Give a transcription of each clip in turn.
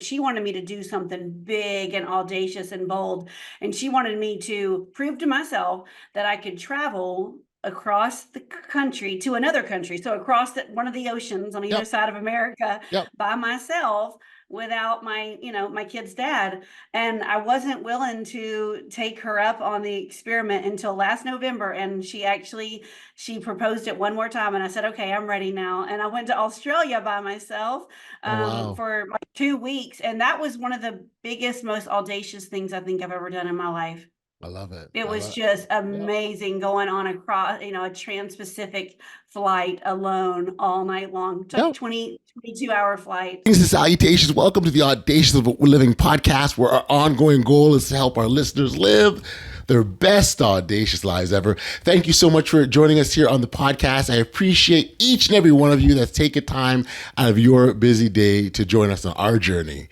She wanted me to do something big and audacious and bold. And she wanted me to prove to myself that I could travel across the country to another country. So across one of the oceans on either Yep. side of America Yep. by myself without my kid's dad. And I wasn't willing to take her up on the experiment until last November. And she proposed it one more time. And I said, okay, I'm ready now. And I went to Australia by myself Oh, wow. for like 2 weeks. And that was one of the biggest, most audacious things I think I've ever done in my life. I love it. It I was love just Yep. amazing going on across, a trans-Pacific flight alone all night long. It took Yep. 22-hour flight. Greetings and salutations. Welcome to the Audacious Living podcast, where our ongoing goal is to help our listeners live their best audacious lives ever. Thank you so much for joining us here on the podcast. I appreciate each and every one of you that's taken time out of your busy day to join us on our journey.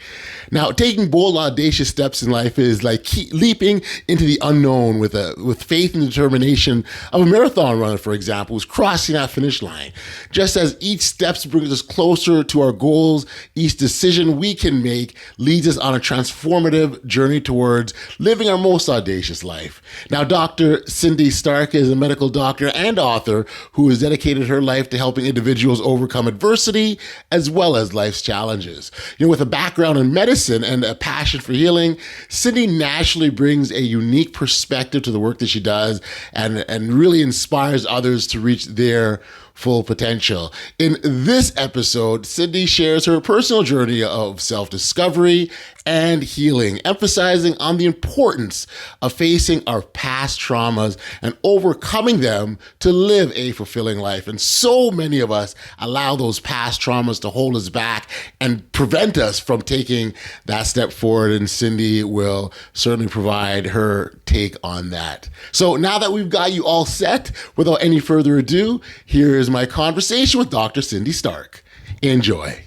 Now, taking bold, audacious steps in life is like leaping into the unknown with faith and determination of a marathon runner, for example, who's crossing that finish line. Just as each step brings us closer to our goals, each decision we can make leads us on a transformative journey towards living our most audacious life. Now, Dr. Cindy Stark is a medical doctor and author who has dedicated her life to helping individuals overcome adversity as well as life's challenges. With a background in medicine and a passion for healing, Cindy naturally brings a unique perspective to the work that she does and really inspires others to reach their full potential. In this episode, Cindy shares her personal journey of self-discovery and healing, emphasizing on the importance of facing our past traumas and overcoming them to live a fulfilling life. And so many of us allow those past traumas to hold us back and prevent us from taking that step forward. And Cindy will certainly provide her take on that. So now that we've got you all set, without any further ado, here is my conversation with Dr. Cindy Stark. Enjoy.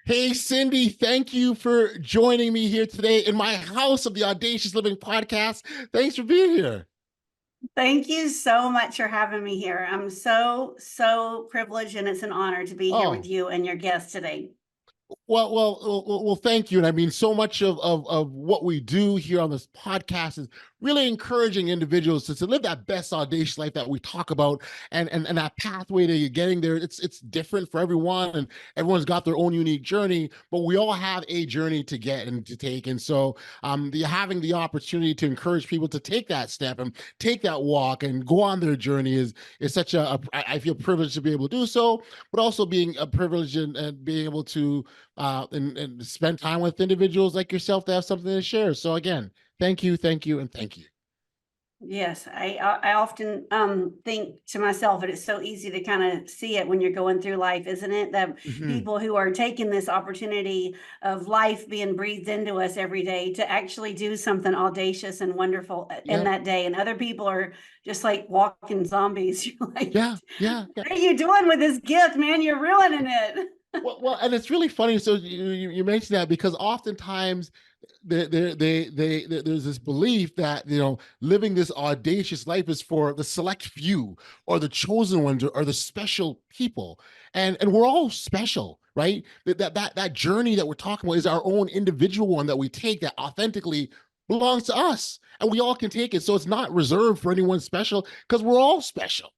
Hey, Cindy, thank you for joining me here today in my house of the Audacious Living podcast. Thanks for being here. Thank you so much for having me here. I'm so privileged, and it's an honor to be here with Oh, you and your guest today. well, thank you. And I mean, so much of what we do here on this podcast is really encouraging individuals to live that best audacious life that we talk about, and that pathway to getting there. It's different for everyone, and everyone's got their own unique journey, but we all have a journey to get and to take. And so having the opportunity to encourage people to take that step and take that walk and go on their journey is such I feel privileged to be able to do so, but also being a privilege and being able to and spend time with individuals like yourself that have something to share. So again, thank you, and thank you. Yes, I often think to myself, and it's so easy to kind of see it when you're going through life, isn't it? That Mm-hmm. people who are taking this opportunity of life being breathed into us every day to actually do something audacious and wonderful in Yep. that day, and other people are just like walking zombies. You're like, Yeah. Yeah. Yeah. what are you doing with this gift, man? You're ruining it. And it's really funny. So you mentioned that because oftentimes there's this belief that living this audacious life is for the select few or the chosen ones or the special people, and we're all special, right? That journey that we're talking about is our own individual one that we take that authentically belongs to us, and we all can take it. So it's not reserved for anyone special because we're all special.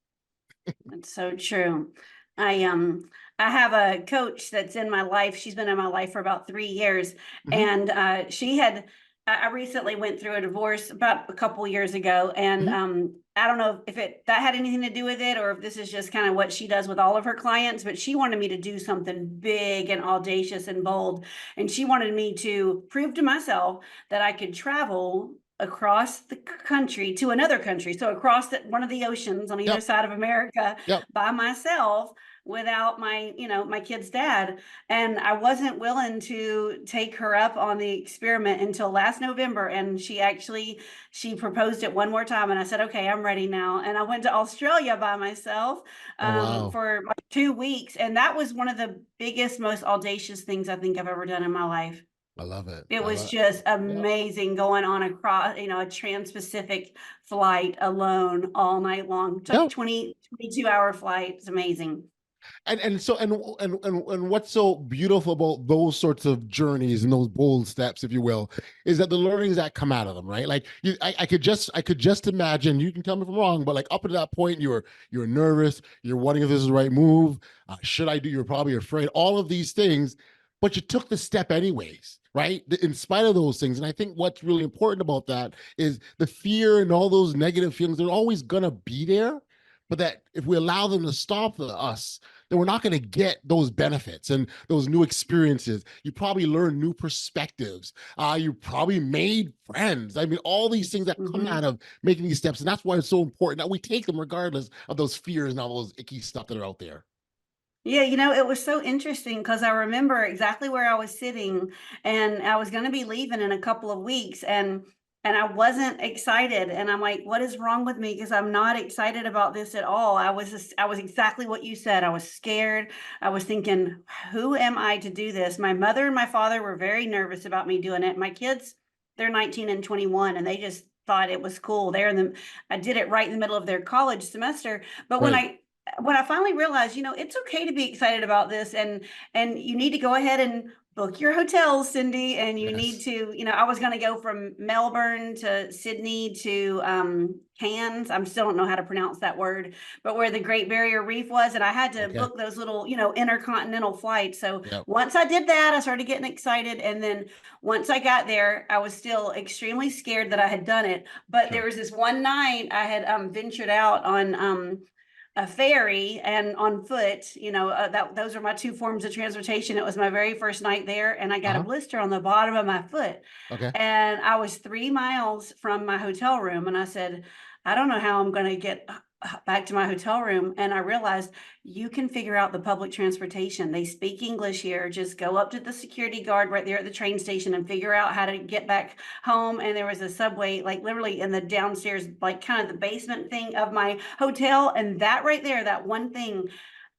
That's so true. I um I have a coach that's in my life. She's been in my life for about 3 years, Mm-hmm. and I recently went through a divorce about a couple years ago, and Mm-hmm. I don't know if that had anything to do with it, or if this is just kind of what she does with all of her clients. But she wanted me to do something big and audacious and bold, and she wanted me to prove to myself that I could travel across the country to another country, so across one of the oceans on either Yep. side of America Yep. by myself without my kid's dad. And I wasn't willing to take her up on the experiment until last November. And she proposed it one more time. And I said, okay, I'm ready now. And I went to Australia by myself Oh, wow. for like 2 weeks. And that was one of the biggest, most audacious things I think I've ever done in my life. I love it. It I was love. just Yeah. amazing going on across, a trans-Pacific flight alone all night long. It's Yeah. like 22-hour flight. It's amazing. And so and what's so beautiful about those sorts of journeys and those bold steps, if you will, is that the learnings that come out of them, right? Like I could just imagine. You can tell me if I'm wrong, but like up to that point, you're nervous, you're wondering if this is the right move. Should I do? You're probably afraid. All of these things, but you took the step anyways, right? In spite of those things. And I think what's really important about that is the fear and all those negative feelings. They're always gonna be there, but that if we allow them to stop us, then we're not going to get those benefits and those new experiences. You probably learn new perspectives. You probably made friends. I mean, all these things that come Hmm. out of making these steps. And that's why it's so important that we take them regardless of those fears and all those icky stuff that are out there. Yeah, it was so interesting because I remember exactly where I was sitting, and I was going to be leaving in a couple of weeks, and I wasn't excited, and I'm like, what is wrong with me? Because I'm not excited about this at all. I was exactly what you said. I was scared. I was thinking, who am I to do this? My mother and my father were very nervous about me doing it. My kids, they're 19 and 21, and they just thought it was cool. I did it right in the middle of their college semester. But Right. when I finally realized, it's okay to be excited about this, and you need to go ahead and book your hotels, Cindy, and you need Yes. to, I was going to go from Melbourne to Sydney to Cairns. I still don't know how to pronounce that word, but where the Great Barrier Reef was, and I had to Okay. book those little, intercontinental flights. So Yep. once I did that, I started getting excited, and then once I got there, I was still extremely scared that I had done it. But there Sure. was this one night I had ventured out on a ferry and on foot. That those are my two forms of transportation. It was my very first night there, and I got a Uh-huh. blister on the bottom of my foot, Okay. and I was 3 miles from my hotel room, and I said, I don't know how I'm going to get back to my hotel room. And I realized you can figure out the public transportation. They speak English here. Just go up to the security guard right there at the train station and figure out how to get back home. And there was a subway, like literally in the downstairs, like kind of the basement thing of my hotel. And that right there, that one thing,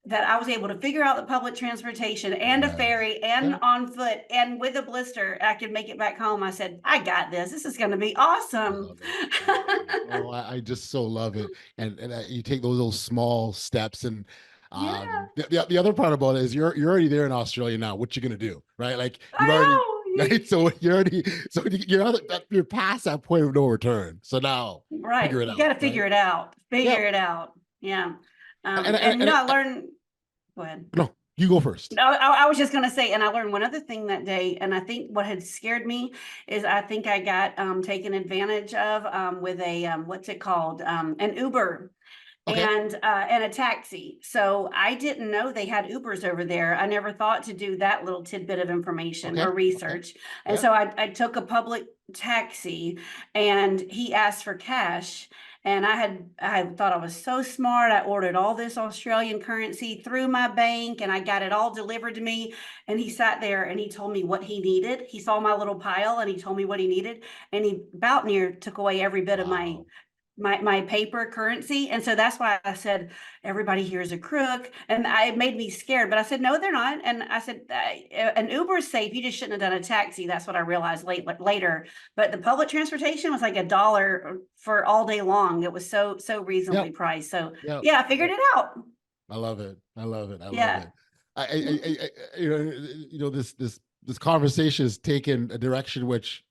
that I was able to figure out the public transportation and a Yes. ferry and Yeah. on foot and with a blister, I could make it back home. I said, I got this. This is going to be I awesome. love it. I love it. Oh, I just so love it. And you take those small steps, and Yeah, the other part about it is you're already there in Australia now. What you gonna do, right? Like you've already I right. So you're already you're past that point of no return. So now know. Right. figure it You got out, to right? figure it out. Yep. Figure it out. Yeah. And And I learned, go ahead. no, you go first. No, I was just going to say, and I learned one other thing that day, and I think what had scared me is I think I got taken advantage of with a what's it called, an Uber Okay. and a taxi. So I didn't know they had Ubers over there. I never thought to do that little tidbit of information Okay. or Okay. research. And Yeah. so I took a public taxi, and he asked for cash. And I thought I was so smart. I ordered all this Australian currency through my bank, and I got it all delivered to me. And he sat there and he told me what he needed. He saw my little pile and he told me what he needed. And he about near took away every bit of Wow. my paper currency. And so that's why I said everybody here is a crook, and it made me scared. But I said no, they're not. And I said an Uber is safe. You just shouldn't have done a taxi. That's what I realized later. But the public transportation was like $1 for all day long. It was so reasonably Yep. priced. So Yep. yeah, I figured Yep. it out. I love it. I love it. I love Yeah. it. This conversation has taken a direction which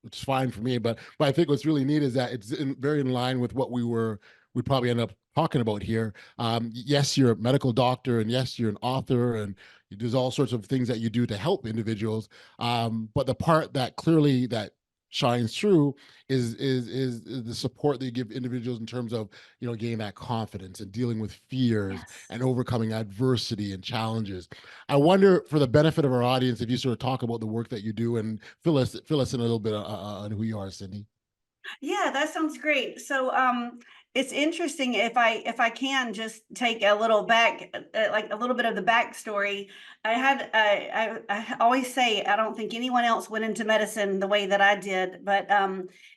is fine for me. But I think what's really neat is that it's very in line with what we probably end up talking about here. Yes, you're a medical doctor, and yes, you're an author, and there's all sorts of things that you do to help individuals. But the part that clearly that shines through is the support that you give individuals in terms of gaining that confidence and dealing with fears Yes. and overcoming adversity and challenges. I wonder, for the benefit of our audience, if you sort of talk about the work that you do and fill us in a little bit on who you are, Sydney. Yeah, that sounds great. So, it's interesting if I can just take a little back, like a little bit of the backstory. I always say I don't think anyone else went into medicine the way that I did, but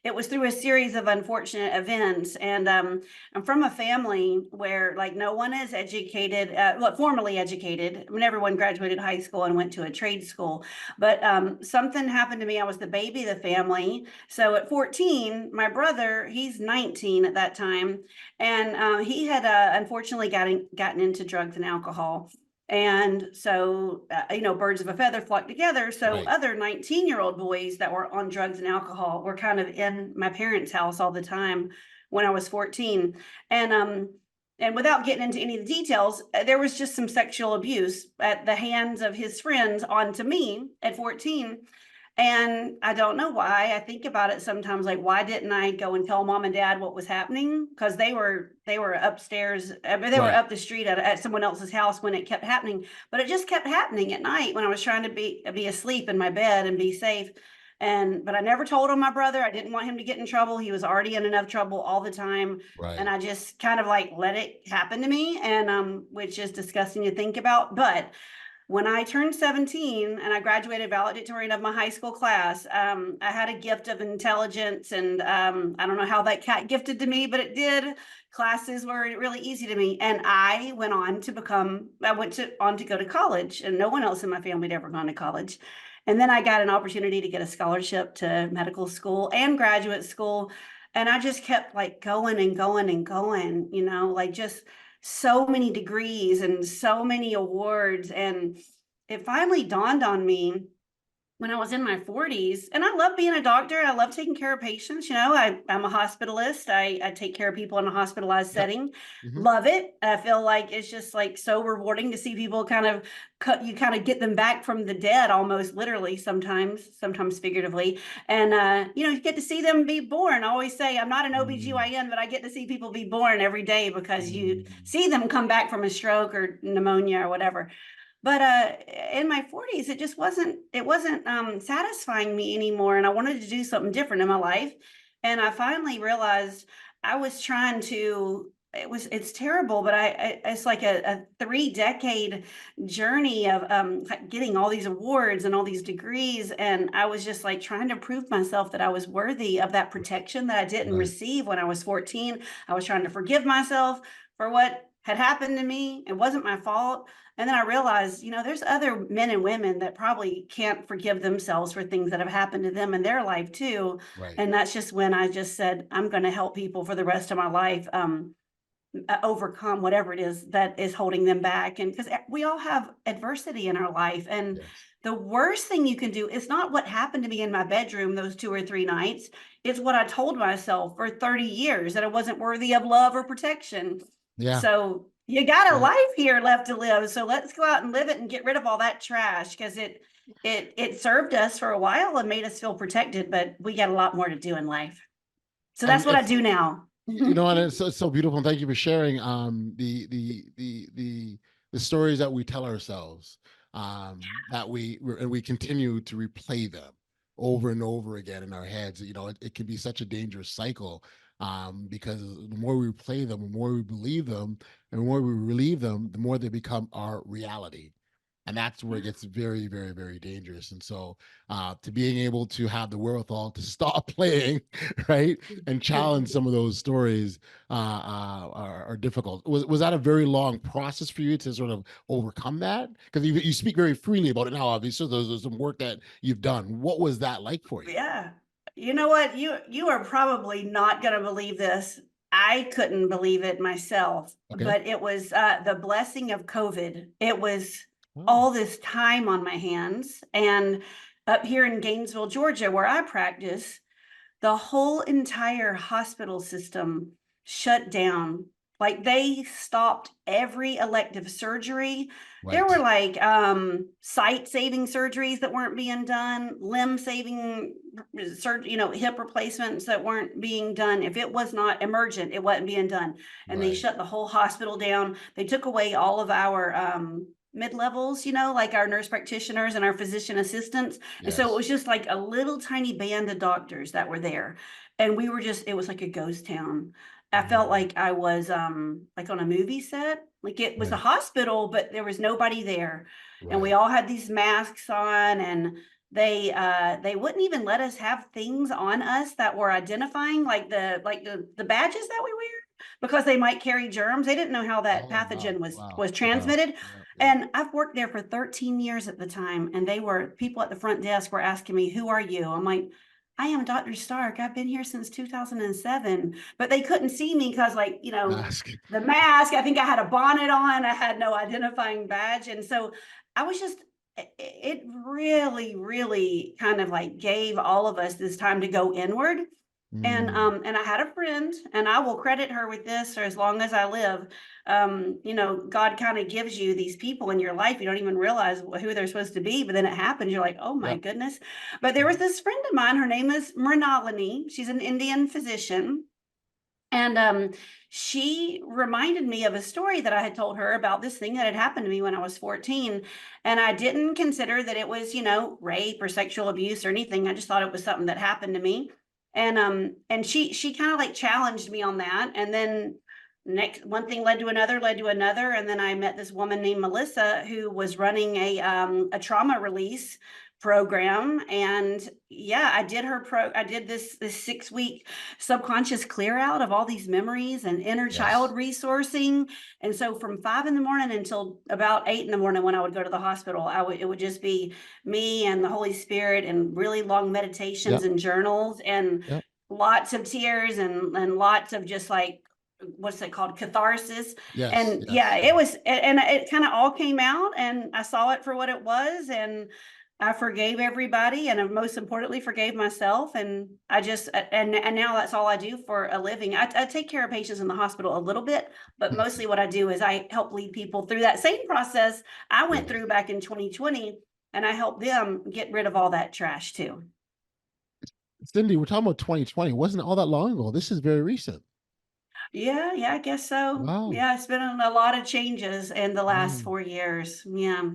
it was through a series of unfortunate events. And I'm from a family where like no one is educated, well, formally educated. I mean, everyone graduated high school and went to a trade school, but something happened to me. I was the baby of the family. So at 14, my brother, he's 19 at that time, and he had unfortunately gotten into drugs and alcohol. And so, birds of a feather flock together. So Right. other 19-year-old boys that were on drugs and alcohol were kind of in my parents' house all the time when I was 14. And without getting into any of the details, there was just some sexual abuse at the hands of his friends onto me at 14. And I don't know why. I think about it sometimes, like, why didn't I go and tell mom and dad what was happening? Because they were upstairs. I mean, they were Right. up the street at someone else's house when it kept happening. But it just kept happening at night when I was trying to be asleep in my bed and be safe. But I never told on my brother. I didn't want him to get in trouble. He was already in enough trouble all the time. And Right. I just kind of like let it happen to me, and which is disgusting to think about. But when I turned 17 and I graduated valedictorian of my high school class, I had a gift of intelligence, and I don't know how that cat gifted to me, but it did. Classes were really easy to me, and I went on to on to go to college, and no one else in my family had ever gone to college. And then I got an opportunity to get a scholarship to medical school and graduate school, and I just kept like going and going and going, like just so many degrees and so many awards. And it finally dawned on me when I was in my 40s. And I love being a doctor. I love taking care of patients. I'm a hospitalist. I take care of people in a hospitalized Yep. setting. Hmm. Love it. I feel like it's just like so rewarding to see people you kind of get them back from the dead, almost literally, sometimes figuratively. And, you get to see them be born. I always say I'm not an Mm. OBGYN, but I get to see people be born every day because you Mm. see them come back from a stroke or pneumonia or whatever. But in my 40s, it wasn't satisfying me anymore, and I wanted to do something different in my life. And I finally realized I was trying to. It's terrible, but it's like a 3 decade journey of getting all these awards and all these degrees, and I was just like trying to prove myself that I was worthy of that Right. protection that I didn't Right. receive when I was 14. I was trying to forgive myself for what had happened to me. It wasn't my fault. And then I realized, there's other men and women that probably can't forgive themselves for things that have happened to them in their life too. Right. And that's just when I just said, I'm going to help people for the rest of my life overcome whatever it is that is holding them back. And because we all have adversity in our life. And Yes. the worst thing you can do is not what happened to me in my bedroom those 2 or 3 nights. It's what I told myself for 30 years that I wasn't worthy of love or protection. Yeah. So you got a Yeah. life here left to live. So let's go out and live it and get rid of all that trash, because it served us for a while and made us feel protected, but we got a lot more to do in life. So And that's what I do now. and it's so beautiful. And thank you for sharing the stories that we tell ourselves, that we continue to replay them over and over again in our heads. It can be such a dangerous cycle, because the more we replay them, the more we believe them, and the more we relieve them, the more they become our reality. And that's where it gets very, very, very dangerous. And so, to being able to have the wherewithal to stop playing, right, and challenge some of those stories, are difficult. Was that a very long process for you to sort of overcome that? Because you speak very freely about it now. Obviously, there's some work that you've done. What was that like for you? Yeah. You know what? You are probably not going to believe this. I couldn't believe it myself, Okay. but it was the blessing of COVID. It was Oh. all this time on my hands. And up here in Gainesville, Georgia, where I practice, the whole entire hospital system shut down. Like they stopped every elective surgery. There were Right. like sight saving surgeries that weren't being done, limb saving hip replacements that weren't being done. If it was not emergent, it wasn't being done. And they Right. shut the whole hospital down. They took away all of our mid-levels, like our nurse practitioners and our physician assistants. And so it Yes. was just like a little tiny band of doctors that were there. And it was like a ghost town. I felt Mm, like I was like on a movie set. Like it was a right, hospital, but there was nobody there. And we right. all had these masks on, and they wouldn't even let us have things on us that were identifying, like the badges that we wear, because they might carry germs. They didn't know how that Oh, wow, pathogen was wow, was wow. transmitted. Yeah, yeah. And I've worked there for 13 years at the time, and they were people at the front desk were asking me, "Who are you?" I'm like, "I am Dr. Stark. I've been here since 2007." But they couldn't see me because, like, Mask. the mask, I think I had a bonnet on, I had no identifying badge. And so I was just, it really, really kind of like gave all of us this time to go inward. Mm, And I had a friend, and I will credit her with this for as long as I live. God kind of gives you these people in your life. You don't even realize who they're supposed to be, but then it happens. You're like, oh my yep. goodness. But there was this friend of mine, her name is Mrinalini. She's an Indian physician. And she reminded me of a story that I had told her about this thing that had happened to me when I was 14. And I didn't consider that it was, rape or sexual abuse or anything. I just thought it was something that happened to me. And she kind of like challenged me on that. And then next one thing led to another. And then I met this woman named Melissa who was running a trauma release program. And yeah, I did this 6 week subconscious clear out of all these memories and inner child Yes. resourcing. And so from 5 in the morning until about 8 in the morning, when I would go to the hospital, it would just be me and the Holy Spirit and really long meditations Yep. and journals and Yep. lots of tears and lots of just like, what's it called, catharsis. Yes. And yeah, Yes. it Yes. was, and it kind of all came out, and I saw it for what it was. And I forgave everybody, and most importantly, forgave myself. And I just, and now that's all I do for a living. I take care of patients in the hospital a little bit, but mostly what I do is I help lead people through that same process I went Yes. through back in 2020, and I help them get rid of all that trash too. Cindy, we're talking about 2020. Wasn't all that long ago. This is very recent. Yeah, yeah, I guess so. Wow. Yeah, it's been a lot of changes in the last Wow. 4 years. Yeah.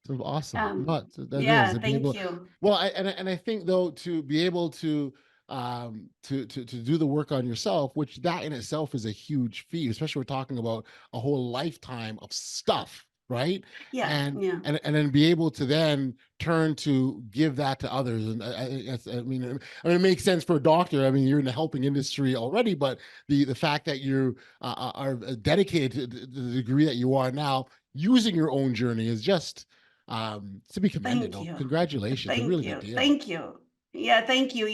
So awesome. Um, Not that is yeah, to be thank able. you. Well, and I think though to be able to do the work on yourself, which that in itself is a huge feat, especially we're talking about a whole lifetime of stuff, right? Yeah, And yeah. and then be able to then turn to give that to others. And I mean, it makes sense for a doctor. I mean, you're in the helping industry already, but the fact that you are dedicated to the degree that you are now, using your own journey is just to be commended. Thank No, you. congratulations, a Thank really good you. deal. Thank you. Yeah, thank you.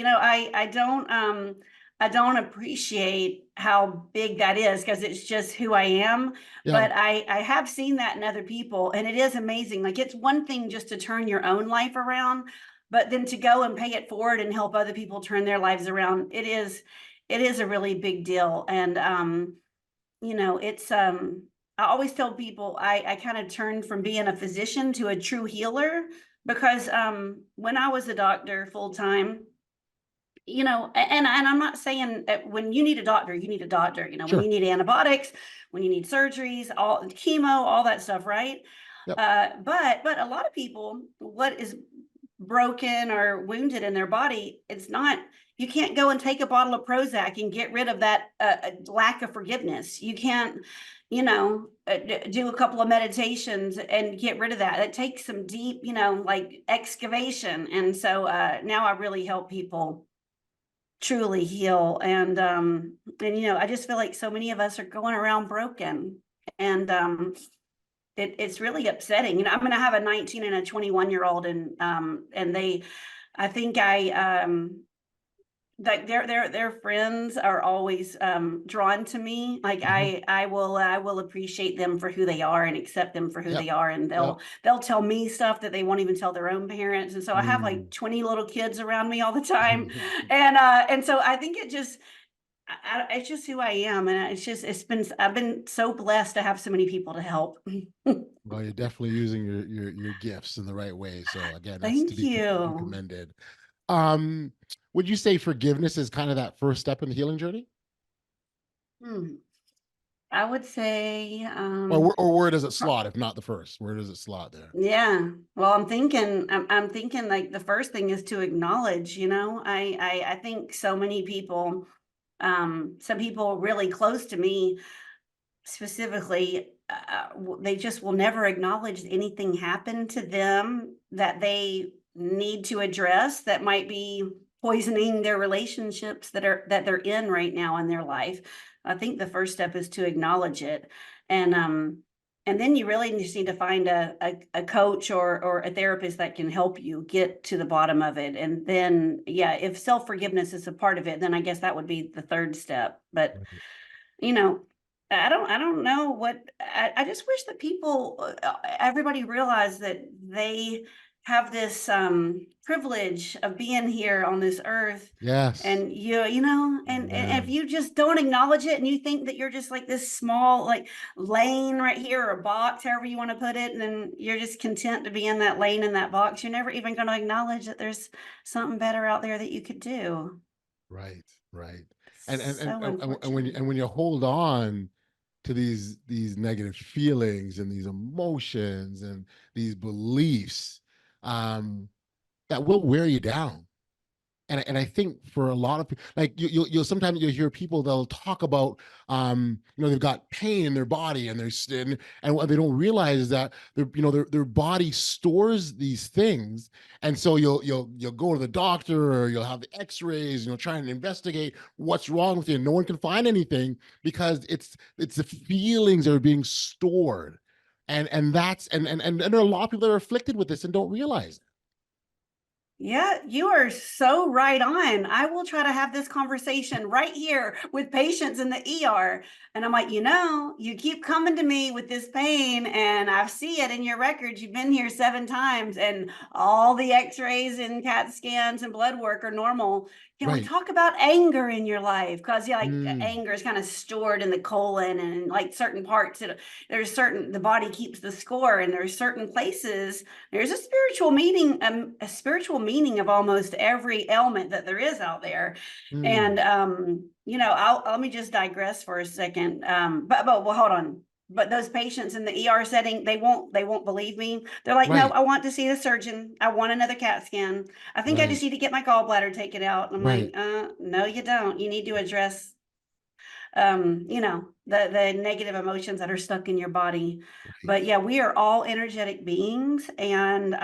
I don't appreciate how big that is because it's just who I am. Yeah, But I have seen that in other people, and it is amazing. Like, it's one thing just to turn your own life around, but then to go and pay it forward and help other people turn their lives around, it is a really big deal. And it's I always tell people I kind of turned from being a physician to a true healer, because when I was a doctor full time, and I'm not saying that when you need a doctor, you need a doctor, when sure. you need antibiotics, when you need surgeries, all chemo, all that stuff, right? Yep. But a lot of people, what is broken or wounded in their body, it's not, you can't go and take a bottle of Prozac and get rid of that lack of forgiveness. You can't, do a couple of meditations and get rid of that. It takes some deep, like excavation. And so now I really help people truly heal. And I just feel like so many of us are going around broken. And it's really upsetting. I'm going to have a 19 and a 21-year-old, and I think like their friends are always drawn to me. Like Hmm. I will appreciate them for who they are and accept them for who Yep. they are, and Yep. they'll tell me stuff that they won't even tell their own parents. And so I have Mm. like 20 little kids around me all the time. And so I think it's just who I am, and I've been so blessed to have so many people to help. Well, you're definitely using your gifts in the right way. So again, that's to Thank be you. commended. Um, would you say forgiveness is kind of that first step in the healing journey, Hmm. I would say, or where does it slot? If not the first, where does it slot there? yeah. Well, I'm thinking like the first thing is to acknowledge, I think so many people Some people really close to me specifically, they just will never acknowledge anything happened to them that they need to address that might be poisoning their relationships that they're in right now in their life. I think the first step is to acknowledge it, and and then you really just need to find a coach or a therapist that can help you get to the bottom of it. And then, yeah, if self forgiveness is a part of it, then I guess that would be the third step. But you know, I don't know what I just wish that people, everybody realized that they have this privilege of being here on this earth. Yes. And you know, and if Amen. you just don't acknowledge it and you think that you're just like this small like lane right here or a box, however you want to put it, and then you're just content to be in that lane in that box, you're never even going to acknowledge that there's something better out there that you could do. Right. Right. So unfortunate. And when you hold on to these negative feelings and these emotions and these beliefs, that will wear you down. And I think for a lot of people, like you'll sometimes you'll hear people, they'll talk about, they've got pain in their body and and what they don't realize is that their body stores these things. And so you'll go to the doctor or you'll have the x-rays, try and investigate what's wrong with you, and no one can find anything because it's the feelings that are being stored. And there are a lot of people that are afflicted with this and don't realize it. Yeah, you are so right on. I will try to have this conversation right here with patients in the ER. And I'm like, you keep coming to me with this pain, and I see it in your records. You've been here 7 times, and all the x-rays and CAT scans and blood work are normal. Can we Right. talk about anger in your life? Because yeah, like Mm, anger is kind of stored in the colon and like certain parts. The body keeps the score, and there's certain places there's a spiritual meaning of almost every ailment that there is out there. And mm, let me just digress for a second. But well, hold on. But those patients in the ER setting, they won't believe me. They're like, no, right. I want to see the surgeon. I want another CAT scan. I think I just Right. need to get my gallbladder taken out. And I'm like, Right. no, you don't. You need to address the negative emotions that are stuck in your body. Right. But yeah, we are all energetic beings. And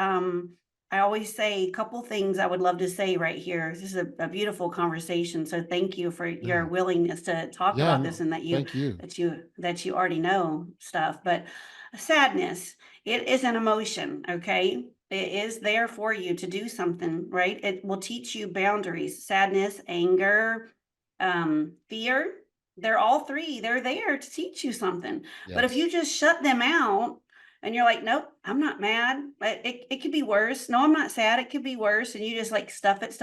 I always say a couple things I would love to say right here. This is a beautiful conversation. So thank you for your Yeah. willingness to talk Yeah. about this, No, and that you thank you. that you that you already know stuff. But sadness, it is an emotion, okay? It is there for you to do something, right? It will teach you boundaries. Sadness, anger, fear, they're all three. They're there to teach you something. But if Yes. you just shut them out and you're like, nope, I'm not mad. It could be worse. No, I'm not sad. It could be worse. And you just like stuff it.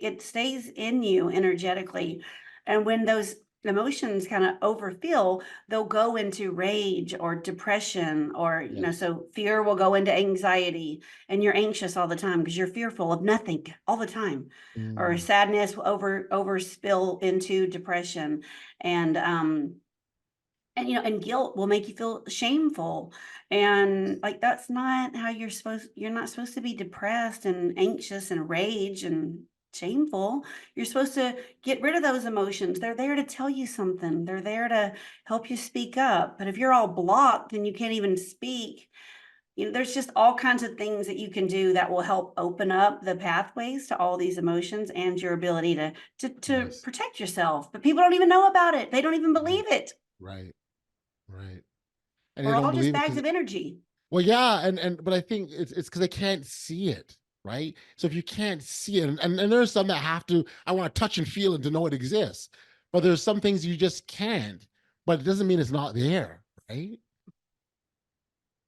It stays in you energetically. And when those emotions kind of overfill, they'll go into rage or depression, or, Yes. so fear will go into anxiety, and you're anxious all the time because you're fearful of nothing all the time. Or Mm, sadness will overspill into depression, and and guilt will make you feel shameful, and like that's not how you're not supposed to be depressed and anxious and rage and shameful. You're supposed to get rid of those emotions. They're there to tell you something. They're there to help you speak up. But if you're all blocked and you can't even speak, there's just all kinds of things that you can do that will help open up the pathways to all these emotions and your ability to yes. protect yourself. But people don't even know about it. They don't even Right. believe it. Right. Right. And they We're don't all just believe it bags because, of energy. well, yeah, but I think it's because they can't see it, right? So if you can't see it, and there's some that have to, I want to touch and feel it to know it exists, but there's some things you just can't. But it doesn't mean it's not there, right?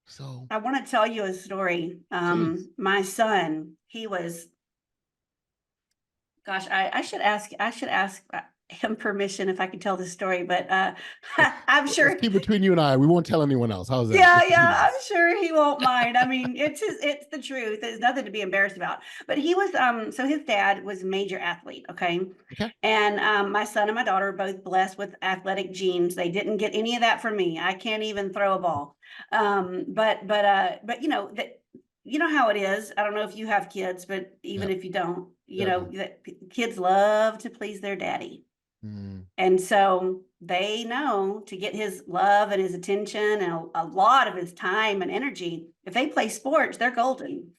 So, I want to tell you a story. please. My son, he was, gosh, I should ask him permission if I could tell this story, but I'm Let's sure. keep between you and I. We won't tell anyone else. How's that? Yeah, Just between yeah, I'm us. sure he won't mind. I mean, it's the truth. There's nothing to be embarrassed about. But he was so his dad was a major athlete, okay? Okay. And my son and my daughter are both blessed with athletic genes. They didn't get any of that from me. I can't even throw a ball. But you know how it is. I don't know if you have kids, but even Yep. if you don't, Yeah, I do. that kids love to please their daddy. Mm, And so they know to get his love and his attention and a lot of his time and energy, if they play sports, they're golden.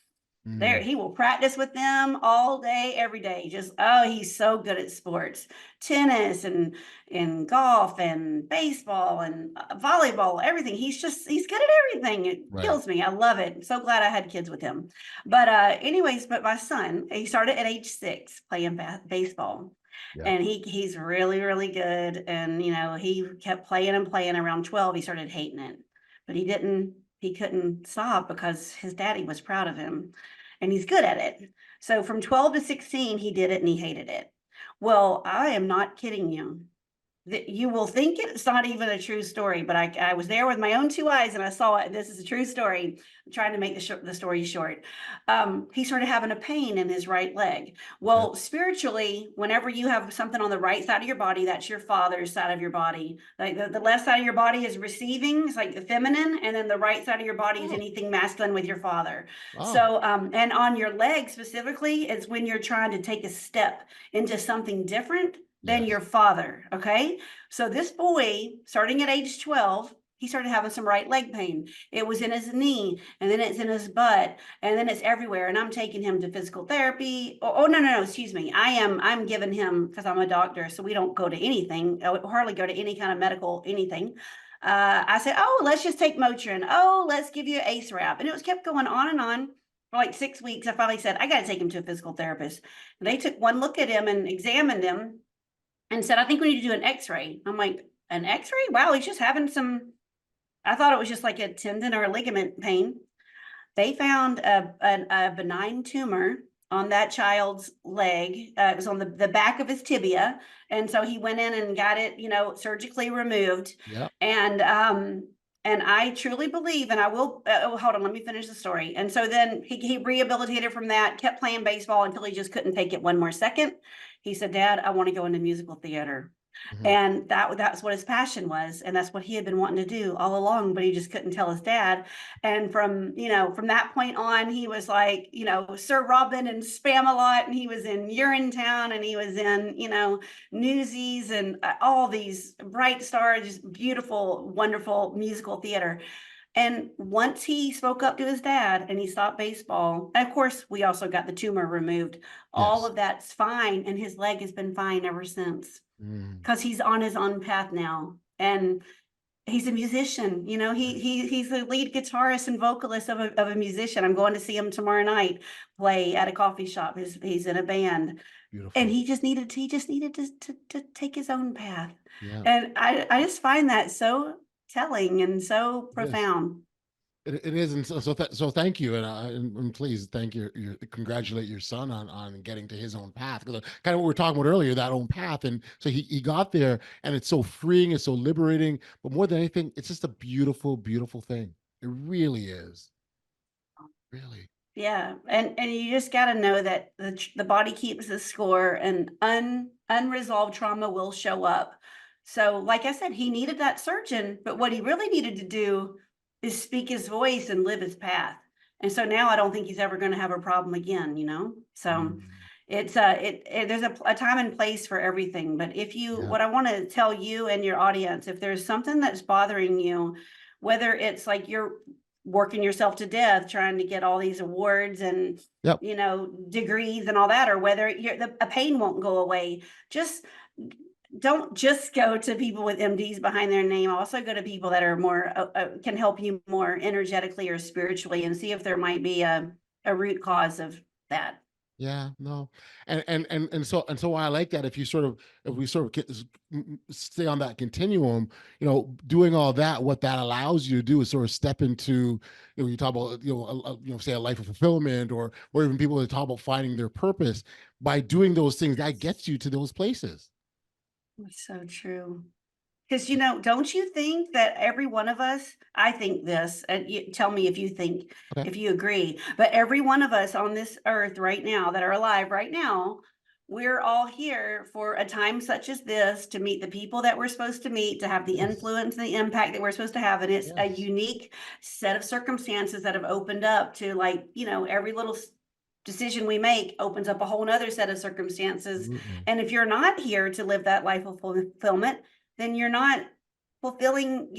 There, mm, he will practice with them all day, every day. Just oh, he's so good at sports, tennis and golf and baseball and volleyball, everything. He's good at everything. It right. kills me. I love it. So glad I had kids with him. But anyways, but my son, he started at age 6 playing baseball, Yeah. and he's really really good. And he kept playing and playing. Around 12, he started hating it, but he couldn't stop because his daddy was proud of him and he's good at it. So from 12 to 16, he did it and he hated it. Well, I am not kidding you. That you will think it's not even a true story, but I was there with my own 2 eyes and I saw it. This is a true story. I'm trying to make the story short. He started having a pain in his right leg. Okay. Well, spiritually, whenever you have something on the right side of your body, that's your father's side of your body. Like the left side of your body is receiving, it's like the feminine, and then the right side of your body is Oh, anything masculine with your father. wow. So, and on your leg specifically, is when you're trying to take a step into something different than Yes. your father. Okay. So this boy, starting at age 12, he started having some right leg pain. It was in his knee, and then it's in his butt, and then it's everywhere. And I'm taking him to physical therapy. Oh, no, no, no, excuse me. I'm giving him, because I'm a doctor, so we don't go to anything. I would hardly go to any kind of medical anything. I said, oh, let's just take Motrin. Oh, let's give you an ACE wrap. And it was kept going on and on for like 6 weeks. I finally said, I got to take him to a physical therapist. And they took one look at him and examined him and said, I think we need to do an x-ray. I'm like, an x-ray? Wow, he's just having some, I thought it was just like a tendon or a ligament pain. They found a benign tumor on that child's leg. It was on the back of his tibia. And so he went in and got it, surgically removed. Yeah. And, um, and I truly believe, and I will, hold on, let me finish the story. And so then he rehabilitated from that, kept playing baseball until he just couldn't take it one more second. He said, Dad, I want to go into musical theater. Mhm. And that's what his passion was, and that's what he had been wanting to do all along, but he just couldn't tell his dad. And from that point on, he was like, Sir Robin and Spam-A-Lot, and he was in Urinetown, and he was in, Newsies, and all these bright stars, just beautiful, wonderful musical theater. And once he spoke up to his dad and he stopped baseball, and of course, we also got the tumor removed. All Yes. of that's fine, and his leg has been fine ever since Mm, because he's on his own path now. And he's a musician. right. He's the lead guitarist and vocalist of a musician. I'm going to see him tomorrow night play at a coffee shop. He's in a band. And Beautiful. he just needed to take his own path. Yeah. And I just find that so telling and so Yes. profound. It is, and so thank you, and please thank congratulate your son on getting to his own path, because kind of what we were talking about earlier, that own path, and so he got there, and it's so freeing, it's so liberating, but more than anything, it's just a beautiful, beautiful thing. It really is, really. Yeah, and you just got to know that the body keeps the score, and unresolved trauma will show up. So, like I said, he needed that surgeon, but what he really needed to do is speak his voice and live his path. And so now I don't think he's ever going to have a problem again. So Mm, there's a time and place for everything. But yeah. what I want to tell you and your audience, if there's something that's bothering you, whether it's like you're working yourself to death trying to get all these awards and Yep. degrees and all that, or whether a pain won't go away, just don't just go to people with MDs behind their name. Also go to people that are more can help you more energetically or spiritually, and see if there might be a root cause of that. Yeah, no, and so why I like that, if we sort of stay on that continuum, doing all that, what that allows you to do is sort of step into, you talk about, say a life of fulfillment, or even people that talk about finding their purpose. By doing those things, that gets you to those places. That's so true. Because, don't you think that every one of us, I think this, and you tell me Okay. if you agree, but every one of us on this earth right now that are alive right now, we're all here for a time such as this to meet the people that we're supposed to meet, to have the Yes. influence and the impact that we're supposed to have. And it's a Yes. unique set of circumstances that have opened up to, like, every little decision we make opens up a whole nother set of circumstances. Absolutely. And if you're not here to live that life of fulfillment, then you're not fulfilling,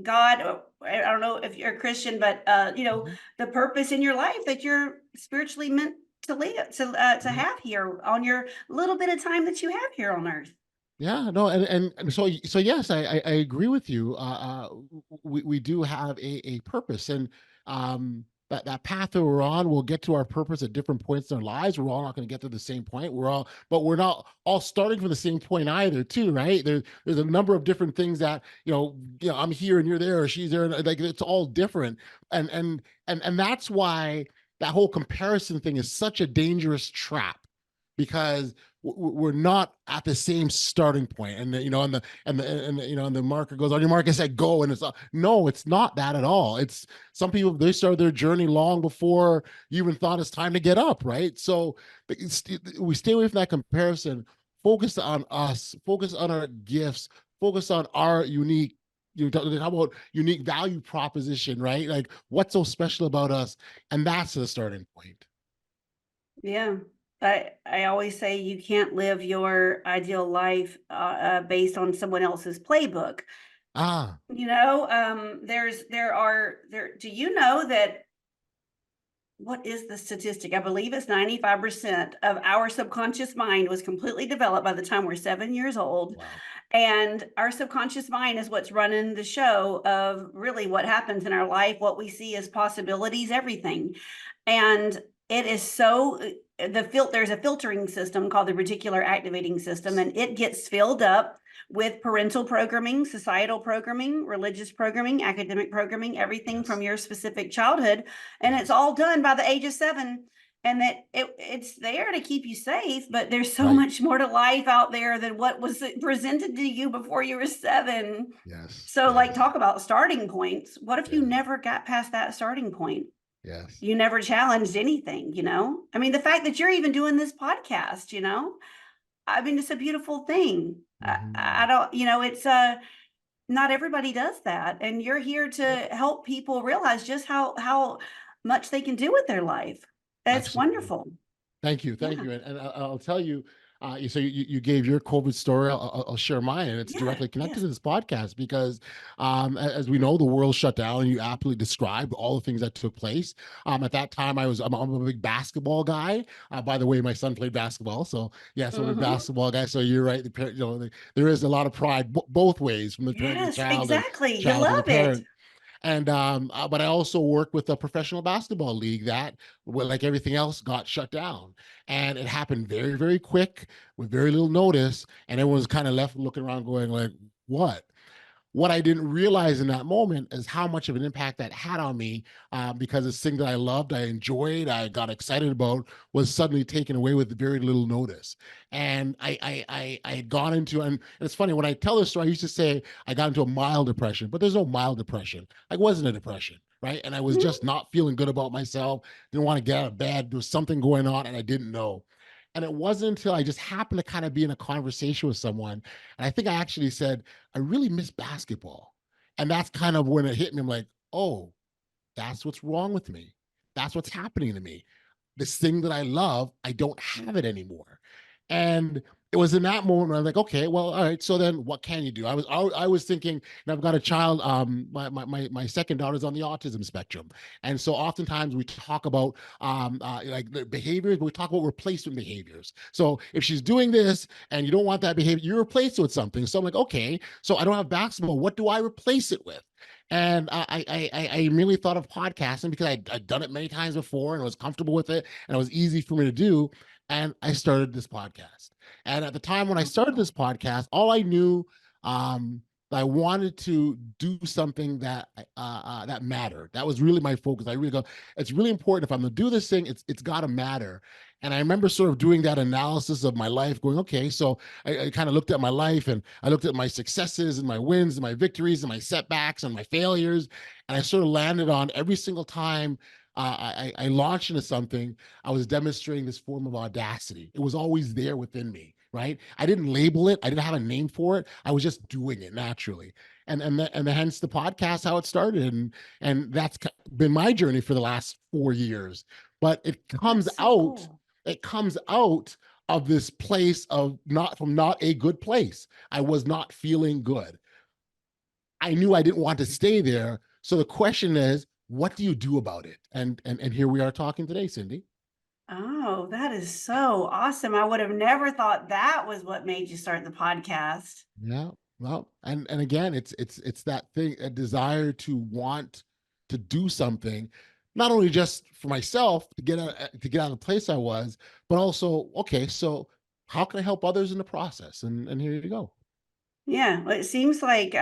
God, I don't know if you're a Christian, but Mhm. the purpose in your life that you're spiritually meant to live, to Mhm. have here on your little bit of time that you have here on earth. Yeah, no, and so yes, I agree with you. We do have a purpose, and that path that we're on, we'll get to our purpose at different points in our lives. We're all not going to get to the same point. But we're not all starting from the same point either, too, right? There's a number of different things that I'm here and you're there, or she's there, and like it's all different, and that's why that whole comparison thing is such a dangerous trap because we're not at the same starting point, and the marker goes on your mark. I said go, and no, it's not that at all. It's some people, they start their journey long before you even thought it's time to get up, right? So we stay away from that comparison. Focus on us. Focus on our gifts. Focus on our unique. You talk about unique value proposition, right? Like what's so special about us, and that's the starting point. Yeah. I always say you can't live your ideal life based on someone else's playbook. Ah, Do you know that what is the statistic? I believe it's 95% of our subconscious mind was completely developed by the time we're 7 years old. wow. And our subconscious mind is what's running the show of really what happens in our life, what we see as possibilities, everything. And it is so there's a filtering system called the reticular activating system, and it gets filled up with parental programming, societal programming, religious programming, academic programming, everything from Yes. your specific childhood. And it's Yes. all done by the age of 7. And that it's there to keep you safe, but there's so Right. much more to life out there than what was presented to you before you were 7. Yes. So, like, Yes. talk about starting points. What if you Yes. never got past that starting point? Yes. You never challenged anything. I mean, the fact that you're even doing this podcast, I mean, it's a beautiful thing. I Hmm. don't, it's not everybody does that. And you're here to help people realize just how much they can do with their life. It's Absolutely. wonderful. Thank you, thank Yeah. you, and I'll tell you. You gave your COVID story. I'll share mine, and it's Yeah. directly connected Yes. to this podcast because, as we know, the world shut down, and you aptly described all the things that took place. At that time, I'm a big basketball guy. By the way, my son played basketball, so yes, I'm a big Hmm. basketball guy. So you're right. There is a lot of pride both ways, from the parent to the Yes, child, and exactly. You child to the love it. parent. And but I also work with a professional basketball league that, well, like everything else, got shut down, and it happened very, very quick with very little notice, and everyone was kind of left looking around, going like, "What?" What I didn't realize in that moment is how much of an impact that had on me, because this thing that I loved, I enjoyed, I got excited about, was suddenly taken away with very little notice. And I had gone into, and it's funny when I tell this story, I used to say I got into a mild depression, but there's no mild depression. I wasn't a depression, right? And I was Mhm. just not feeling good about myself, didn't want to get out of bed. There was something going on, and I didn't know. And it wasn't until I just happened to kind of be in a conversation with someone, and I think I actually said, I really miss basketball. And that's kind of when it hit me. I'm like, oh, that's what's wrong with me. That's what's happening to me. This thing that I love, I don't have it anymore. And it was in that moment where I'm like, okay, well, all right. So then, what can you do? I was thinking, and I've got a child. My second daughter's on the autism spectrum, and so oftentimes we talk about like the behaviors, but we talk about replacement behaviors. So if she's doing this and you don't want that behavior, you replace it with something. So I'm like, okay, so I don't have basketball. What do I replace it with? And I immediately thought of podcasting because I'd done it many times before and was comfortable with it, and it was easy for me to do. And I started this podcast. And at the time when I started this podcast, all I knew, um, I wanted to do something that mattered. That was really my focus. I really go, it's really important. If I'm going to do this thing, it's got to matter. And I remember sort of doing that analysis of my life, going, okay, so I kind of looked at my life, and I looked at my successes and my wins and my victories and my setbacks and my failures. And I sort of landed on every single time I launched into something, I was demonstrating this form of audacity. It was always there within me, right? I didn't label it. I didn't have a name for it. I was just doing it naturally. And hence the podcast, how it started. And that's been my journey for the last 4 years. but it comes That's so out, cool. it comes out of this place of not a good place. I was not feeling good. I knew I didn't want to stay there. So the question is, what do you do about it? And here we are talking today, Cindy. Oh, that is so awesome. I would have never thought that was what made you start the podcast. Yeah. Well, and again, it's that thing, a desire to want to do something, not only just for myself to get out of the place I was, but also, okay, so how can I help others in the process? And here you go. Yeah, well, it seems like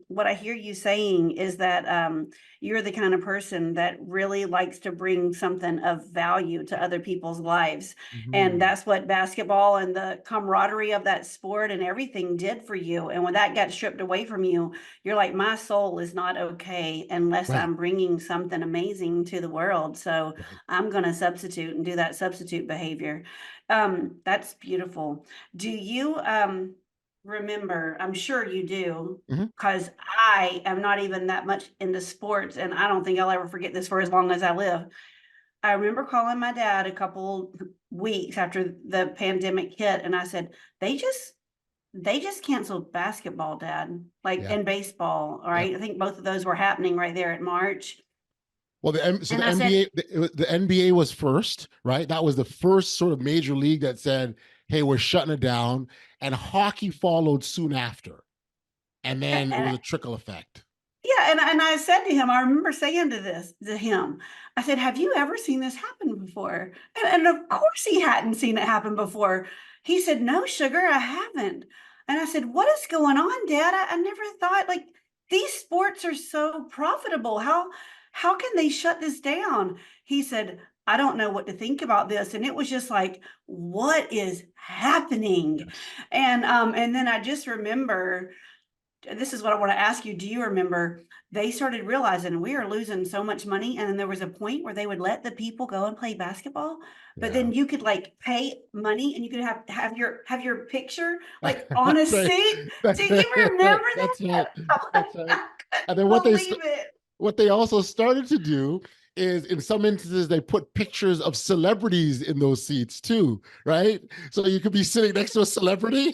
what I hear you saying is that you're the kind of person that really likes to bring something of value to other people's lives. And Mhm. that's what basketball and the camaraderie of that sport and everything did for you. And when that got stripped away from you, you're like, my soul is not okay unless Right, I'm bringing something amazing to the world. So right. I'm going to substitute and do that substitute behavior. That's beautiful. Do you remember, I'm sure you do, Mhm. because I am not even that much into sports, and I don't think I'll ever forget this for as long as I live. I remember calling my dad a couple weeks after the pandemic hit, and I said, they just they just canceled basketball, Dad, like Yeah, and baseball. All yeah. right. I think both of those were happening right there at March. Well, so And the I said, NBA, the NBA was first, right? That was the first sort of major league that said, "Hey, we're shutting it down," and hockey followed soon after, and then it was and a trickle effect. yeah, and I said to him, I remember saying to him, I said, "Have you ever seen this happen before?" And of course he hadn't seen it happen before. He said, "No, sugar, I haven't." And I said, "What is going on, Dad? I never thought like these sports are so profitable. How can they shut this down?" He said, "I don't know what to think about this." And it was just like, what is happening? Yes. And then I just remember, this is what I want to ask you. Do you remember they started realizing we are losing so much money? And then there was a point where they would let the people go and play basketball, but Yeah. then you could like pay money and you could have your picture like on a That's right. seat. Do That's you right. remember That's right. that? I'm That's like, right. I And couldn't then believe it. what they also started to do is, in some instances, they put pictures of celebrities in those seats too, right? So you could be sitting next to a celebrity.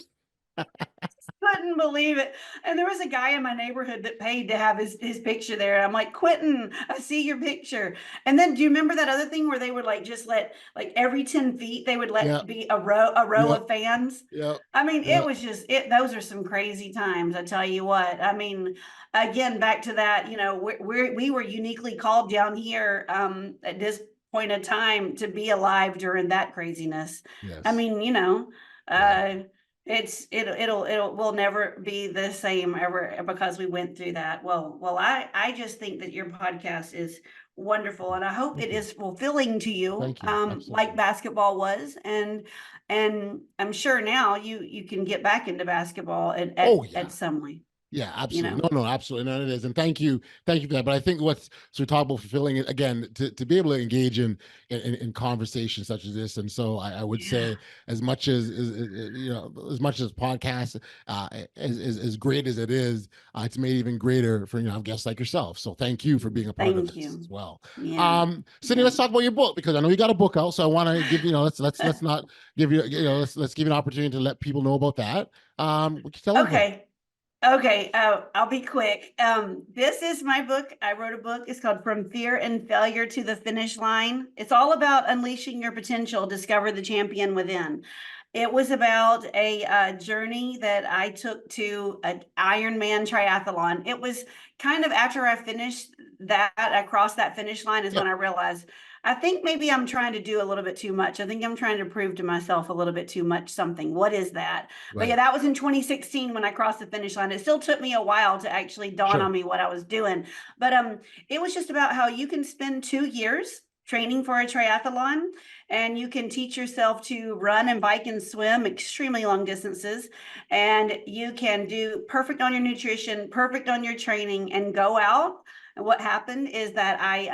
Couldn't believe it. And there was a guy in my neighborhood that paid to have his picture there. And I'm like, Quentin, I see your picture. And then do you remember that other thing where they would like just let like every 10 feet they would Yeah. let be a row Yeah. of fans? Yeah. I mean, it Yeah. was just it those are some crazy times, I tell you what. I mean, again, back to that, we were uniquely called down here at this point in time to be alive during that craziness. I Yes. mean, Yeah. uh it'll will never be the same ever because we went through that. Well, I just think that your podcast is wonderful, and I hope Thank it you. is fulfilling to you, Thank you. like Absolutely. basketball was, and I'm sure now you can get back into basketball Oh at yeah. some way, Yeah, you absolutely. know. No, absolutely. No, it is. And thank you for that. But I think what's so talk about fulfilling it again, to be able to engage in conversations such as this. And so I would Yeah, say, as much as much as podcasts, as great as it is, it's made even greater for guests like yourself. So thank you for being a part of thank this as you. well. Yeah, Cindy, yeah. let's talk about your book, because I know you got a book out. So I want to give let's not give let's give you an opportunity to let people know about that. What can you tell us about it? Okay. Okay, I'll be quick. This is my book. I wrote a book. It's called From Fear and Failure to the Finish Line. It's all about unleashing your potential, discover the champion within. It was about a journey that I took to an Ironman triathlon. It was kind of after I finished that, I crossed that finish line, is Yeah. when I realized I think maybe I'm trying to do a little bit too much. I think I'm trying to prove to myself a little bit too much something. What is that? But yeah, Right. that was in 2016 when I crossed the finish line. It still took me a while to actually dawn Sure. on me what I was doing. But it was just about how you can spend 2 years training for a triathlon, and you can teach yourself to run and bike and swim extremely long distances, and you can do perfect on your nutrition, perfect on your training, and go out. And what happened is that I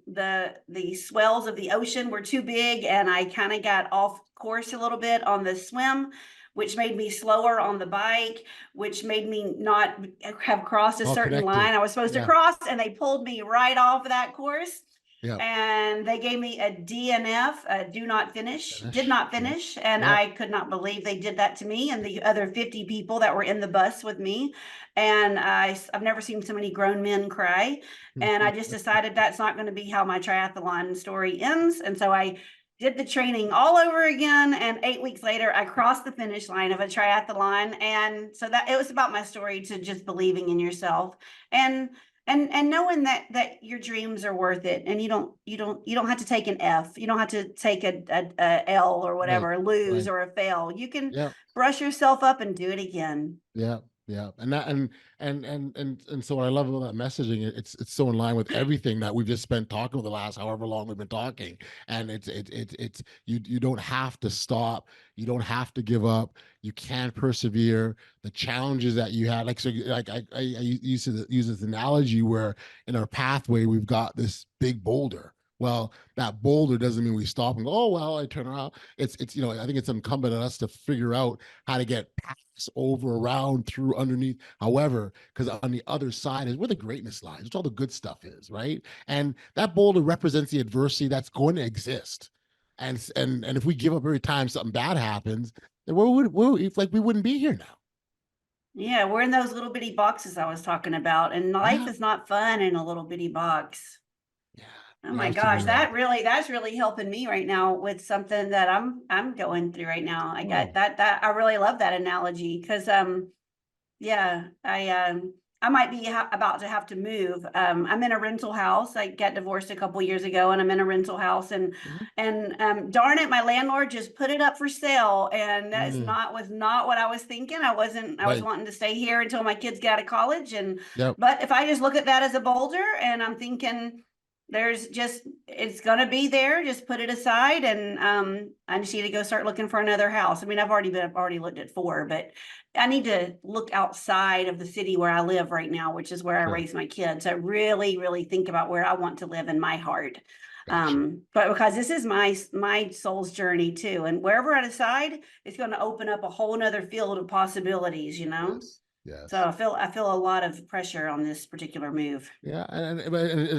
the swells of the ocean were too big, and I kind of got off course a little bit on the swim, which made me slower on the bike, which made me not have crossed a All certain connected. line I was supposed to Yeah. cross, and they pulled me right off of that course. Yep. and they gave me a DNF, did Finish. not Yep. finish. And Yep. I could not believe they did that to me and the other 50 people that were in the bus with me. And I've never seen so many grown men cry. And I just decided that's not going to be how my triathlon story ends. And so I did the training all over again. And 8 weeks later, I crossed the finish line of a triathlon. And so that it was about my story to just believing in yourself and knowing that your dreams are worth it, and you don't have to take an F, you don't have to take a L or Right. whatever, a lose Right. or a fail. You can Yep. brush yourself up and do it again. Yeah, yeah, and that and so what I love about that messaging, it's so in line with everything that we've just spent talking the last however long we've been talking, and it's you don't have to stop, you don't have to give up, you can persevere. The challenges that you had, like so, like I used to use this analogy where in our pathway we've got this big boulder. Well, that boulder doesn't mean we stop and go, oh well, I turn around. It's I think it's incumbent on us to figure out how to get past, over, around, through, underneath. However, because on the other side is where the greatness lies, which all the good stuff is, right? And that boulder represents the adversity that's going to exist. And if we give up every time something bad happens, then we wouldn't be here now. Yeah, we're in those little bitty boxes I was talking about, and life Yeah, is not fun in a little bitty box. yeah, Oh you're my gosh, absolutely right. that's really helping me right now with something that I'm going through right now. I got Oh, that I really love that analogy because yeah, I might be about to have to move. I'm in a rental house. I got divorced a couple years ago, and I'm in a rental house. And mhm. darn it, my landlord just put it up for sale, and that is Mm, not was not what I was thinking. I wasn't. I was right. wanting to stay here until my kids get out of college. And Yep. but if I just look at that as a boulder, and I'm thinking there's just it's gonna be there. Just put it aside, and I just need to go start looking for another house. I mean, I've already looked at four, but I need to look outside of the city where I live right now, which is where I Sure. raise my kids. I really, really think about where I want to live in my heart. Gotcha. But because this is my soul's journey too, and wherever I decide, it's going to open up a whole nother field of possibilities, you know. Yes. So Yes. I feel a lot of pressure on this particular move. Yeah,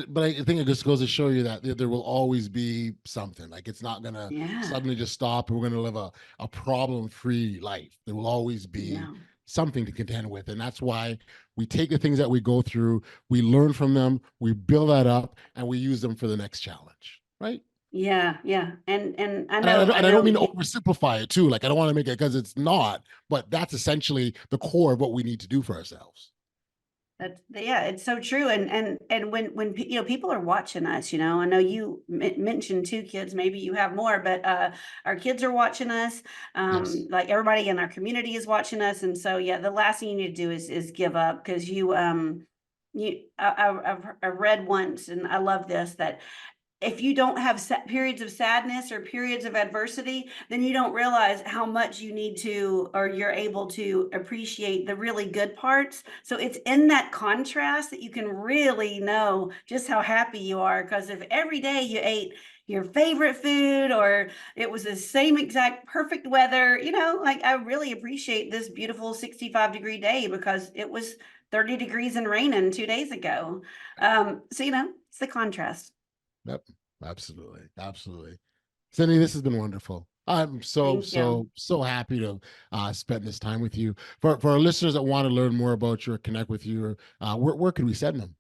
but I think it just goes to show you that there will always be something. Like it's not gonna Yeah, suddenly just stop, and we're gonna live a problem-free life. There will always be no, something to contend with, and that's why we take the things that we go through, we learn from them, we build that up, and we use them for the next challenge. Right? yeah, yeah, and I And I, know I and I don't know mean to you. oversimplify it too. Like I don't want to make it because it's not, but that's essentially the core of what we need to do for ourselves. That's yeah, it's so true. And when people are watching us, I know you mentioned two kids, maybe you have more, but our kids are watching us. Yes. Like everybody in our community is watching us, and so yeah, the last thing you need to do is give up because I've read once, and I love this that if you don't have periods of sadness or periods of adversity, then you don't realize how much you need to, or you're able to appreciate the really good parts. So it's in that contrast that you can really know just how happy you are. Because if every day you ate your favorite food or it was the same exact perfect weather, like I really appreciate this beautiful 65-degree day because it was 30 degrees and raining 2 days ago. So, it's the contrast. Yep. Absolutely. Absolutely. Cindy, this has been wonderful. I'm so, Thank you. so, so happy to spend this time with you. For our listeners that want to learn more about you or connect with you, where could we send them?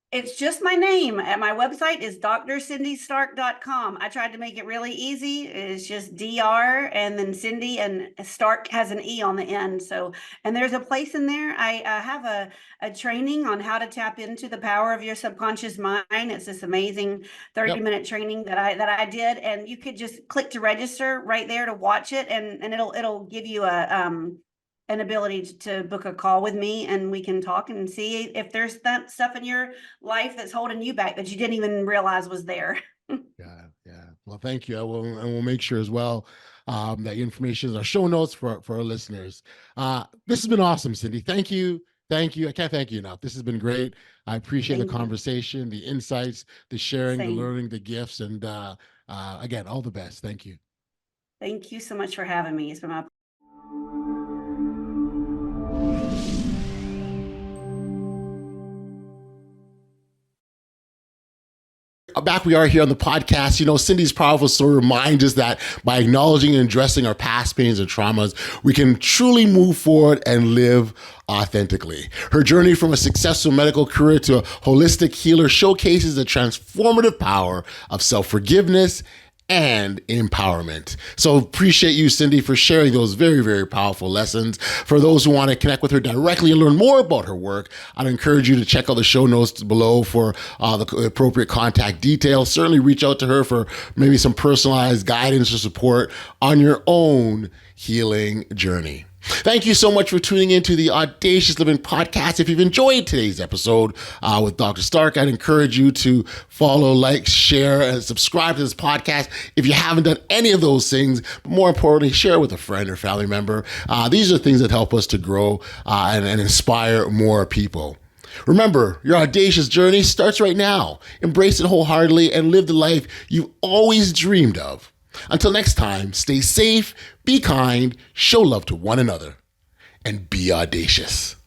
It's just my name. At my website is drscindystark.com. I tried to make it really easy. It's just DR and then Cindy, and Stark has an E on the end. So, and there's a place in there. I have a training on how to tap into the power of your subconscious mind. It's this amazing 30 Yep. minute training that I did. And you could just click to register right there to watch it. And it'll give you an ability to book a call with me, and we can talk and see if there's that stuff in your life that's holding you back that you didn't even realize was there. Yeah. Yeah. Well, thank you. And we'll make sure as well that information is our show notes for our listeners. This has been awesome, Cindy. Thank you. Thank you. I can't thank you enough. This has been great. I appreciate the Thank you. conversation, the insights, the sharing, the Same. learning, the gifts, and again, all the best. Thank you. Thank you so much for having me. It's been my back we are here on the podcast. Cindy's powerful story reminds us that by acknowledging and addressing our past pains and traumas, we can truly move forward and live authentically. Her journey from a successful medical career to a holistic healer showcases the transformative power of self-forgiveness and empowerment. So appreciate you, Cindy, for sharing those very, very powerful lessons. For those who want to connect with her directly and learn more about her work, I'd encourage you to check out the show notes below for the appropriate contact details. Certainly reach out to her for maybe some personalized guidance or support on your own healing journey. Thank you so much for tuning into the Audacious Living Podcast. If you've enjoyed today's episode with Dr. Stark, I'd encourage you to follow, like, share, and subscribe to this podcast if you haven't done any of those things. But more importantly, share with a friend or family member. These are things that help us to grow and inspire more people. Remember, your audacious journey starts right now. Embrace it wholeheartedly and live the life you've always dreamed of. Until next time, stay safe, be kind, show love to one another, and be audacious.